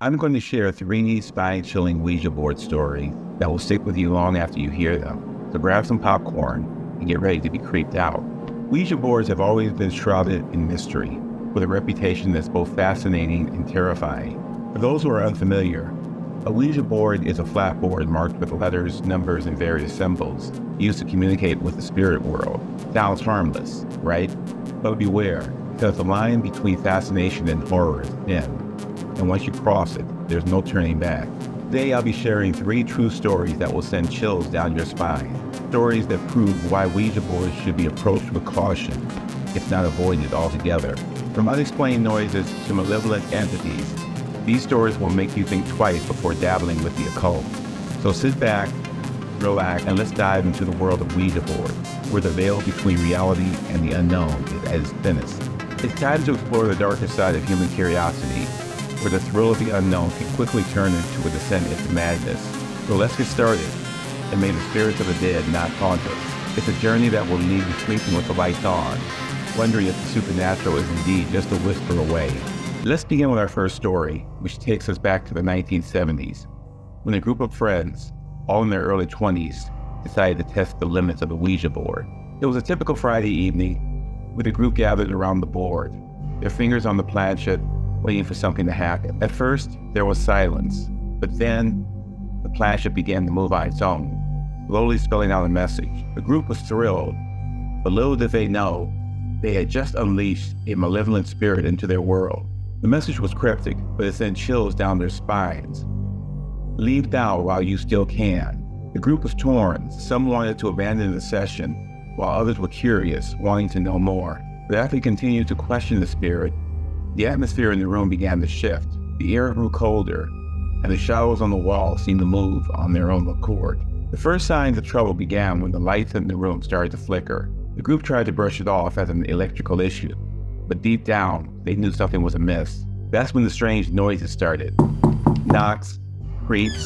I'm going to share 3 spine-chilling Ouija board stories that will stick with you long after you hear them. So grab some popcorn and get ready to be creeped out. Ouija boards have always been shrouded in mystery, with a reputation that's both fascinating and terrifying. For those who are unfamiliar, a Ouija board is a flat board marked with letters, numbers, and various symbols used to communicate with the spirit world. Sounds harmless, right? But beware, because the line between fascination and horror is thin, and once you cross it, there's no turning back. Today I'll be sharing 3 true stories that will send chills down your spine. Stories that prove why Ouija boards should be approached with caution, if not avoided altogether. From unexplained noises to malevolent entities, these stories will make you think twice before dabbling with the occult. So sit back, relax, and let's dive into the world of Ouija boards, where the veil between reality and the unknown is at its thinnest. It's time to explore the darker side of human curiosity, where the thrill of the unknown can quickly turn into a descent into madness. So let's get started, and may the spirits of the dead not haunt us. It's a journey that will leave you sleeping with the lights on, wondering if the supernatural is indeed just a whisper away. Let's begin with our first story, which takes us back to the 1970s, when a group of friends, all in their early 20s, decided to test the limits of the Ouija board. It was a typical Friday evening, with a group gathered around the board, their fingers on the planchette, waiting for something to happen. At first, there was silence, but then the planchette began to move on its own, slowly spelling out a message. The group was thrilled, but little did they know, they had just unleashed a malevolent spirit into their world. The message was cryptic, but it sent chills down their spines. Leave now while you still can. The group was torn. Some wanted to abandon the session, while others were curious, wanting to know more. But as they continued to question the spirit, the atmosphere in the room began to shift. The air grew colder, and the shadows on the wall seemed to move on their own accord. The first signs of trouble began when the lights in the room started to flicker. The group tried to brush it off as an electrical issue, but deep down, they knew something was amiss. That's when the strange noises started. Knocks, creaks,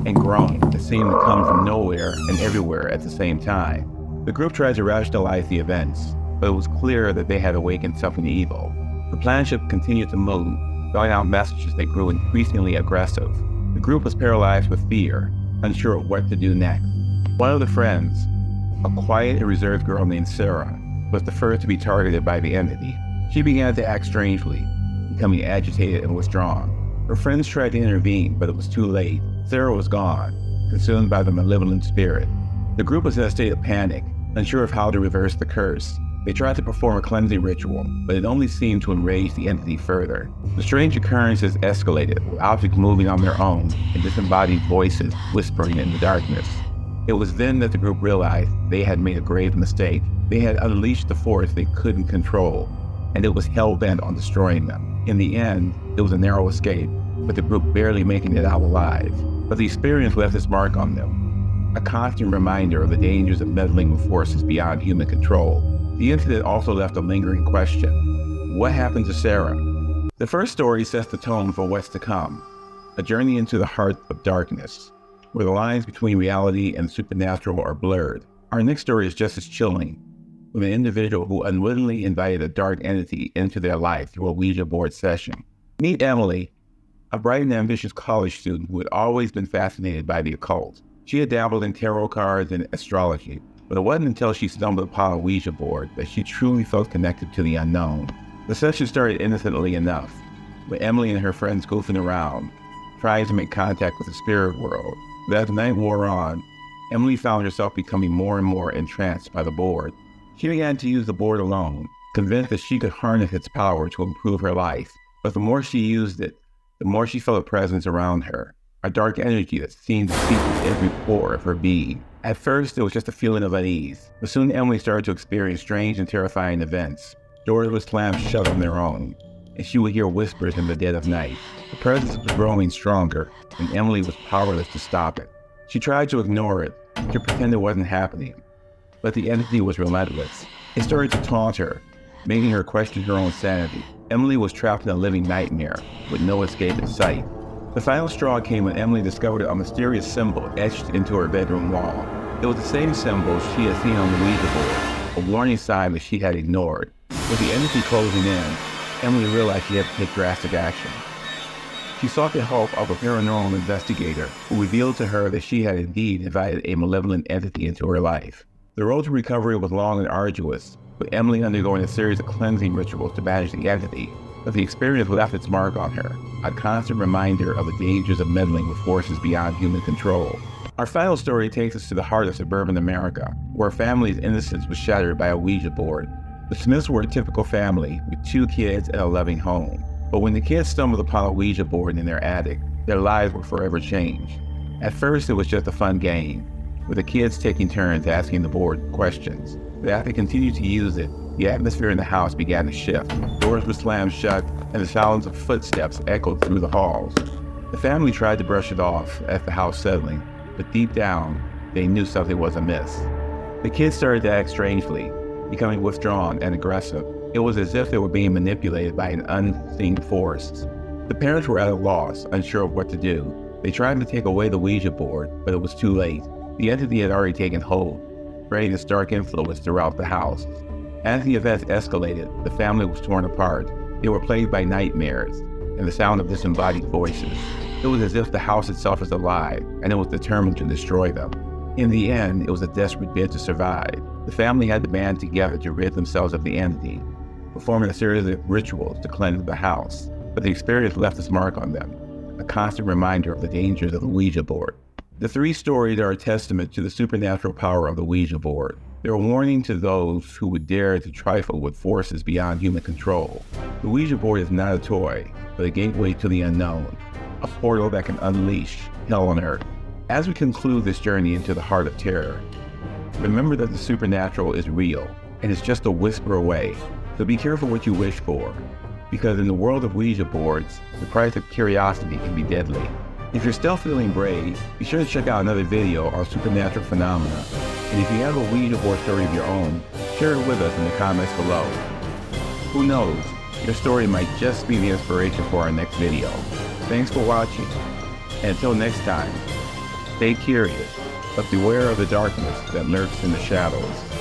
and groans that seemed to come from nowhere and everywhere at the same time. The group tried to rationalize the events, but it was clear that they had awakened something evil. The planchette continued to move, spelling out messages that grew increasingly aggressive. The group was paralyzed with fear, unsure of what to do next. One of the friends, a quiet and reserved girl named Sarah, was the first to be targeted by the entity. She began to act strangely, becoming agitated and withdrawn. Her friends tried to intervene, but it was too late. Sarah was gone, consumed by the malevolent spirit. The group was in a state of panic, unsure of how to reverse the curse. They tried to perform a cleansing ritual, but it only seemed to enrage the entity further. The strange occurrences escalated, with objects moving on their own and disembodied voices whispering in the darkness. It was then that the group realized they had made a grave mistake. They had unleashed the force they couldn't control, and it was hell-bent on destroying them. In the end, it was a narrow escape, with the group barely making it out alive. But the experience left its mark on them, a constant reminder of the dangers of meddling with forces beyond human control. The incident also left a lingering question. What happened to Sarah? The first story sets the tone for what's to come, a journey into the heart of darkness, where the lines between reality and supernatural are blurred. Our next story is just as chilling, with an individual who unwittingly invited a dark entity into their life through a Ouija board session. Meet Emily, a bright and ambitious college student who had always been fascinated by the occult. She had dabbled in tarot cards and astrology, but it wasn't until she stumbled upon a Ouija board that she truly felt connected to the unknown. The session started innocently enough, with Emily and her friends goofing around, trying to make contact with the spirit world. But as the night wore on, Emily found herself becoming more and more entranced by the board. She began to use the board alone, convinced that she could harness its power to improve her life. But the more she used it, the more she felt a presence around her, a dark energy that seemed to seep into every pore of her being. At first, it was just a feeling of unease, but soon Emily started to experience strange and terrifying events. Doors would slam shut on their own, and she would hear whispers in the dead of night. The presence was growing stronger, and Emily was powerless to stop it. She tried to ignore it, to pretend it wasn't happening, but the entity was relentless. It started to taunt her, making her question her own sanity. Emily was trapped in a living nightmare, with no escape in sight. The final straw came when Emily discovered a mysterious symbol etched into her bedroom wall. It was the same symbol she had seen on the Ouija board, a warning sign that she had ignored. With the entity closing in, Emily realized she had to take drastic action. She She sought the help of a paranormal investigator who revealed to her that she had indeed invited a malevolent entity into her life. The road to recovery was long and arduous, with Emily undergoing a series of cleansing rituals to banish the entity, but the experience left its mark on her, a constant reminder of the dangers of meddling with forces beyond human control. Our final story takes us to the heart of suburban America, where a family's innocence was shattered by a Ouija board. The Smiths were a typical family, with 2 kids and a loving home. But when the kids stumbled upon a Ouija board in their attic, their lives were forever changed. At first, it was just a fun game, with the kids taking turns asking the board questions. But as they continued to use it, the atmosphere in the house began to shift. Doors were slammed shut, and the sounds of footsteps echoed through the halls. The family tried to brush it off as the house settling, but deep down, they knew something was amiss. The kids started to act strangely, becoming withdrawn and aggressive. It was as if they were being manipulated by an unseen force. The parents were at a loss, unsure of what to do. They tried to take away the Ouija board, but it was too late. The entity had already taken hold, spreading its dark influence throughout the house. As the events escalated, the family was torn apart. They were plagued by nightmares and the sound of disembodied voices. It was as if the house itself was alive, and it was determined to destroy them. In the end, it was a desperate bid to survive. The family had to band together to rid themselves of the entity, performing a series of rituals to cleanse the house. But the experience left its mark on them, a constant reminder of the dangers of the Ouija board. The 3 stories are a testament to the supernatural power of the Ouija board. They're a warning to those who would dare to trifle with forces beyond human control. The Ouija board is not a toy, but a gateway to the unknown, a portal that can unleash hell on earth. As we conclude this journey into the heart of terror, remember that the supernatural is real, and it's just a whisper away. So be careful what you wish for, because in the world of Ouija boards, the price of curiosity can be deadly. If you're still feeling brave, be sure to check out another video on supernatural phenomena. And if you have a Ouija board story of your own, share it with us in the comments below. Who knows, your story might just be the inspiration for our next video. Thanks for watching, and until next time, stay curious, but beware of the darkness that lurks in the shadows.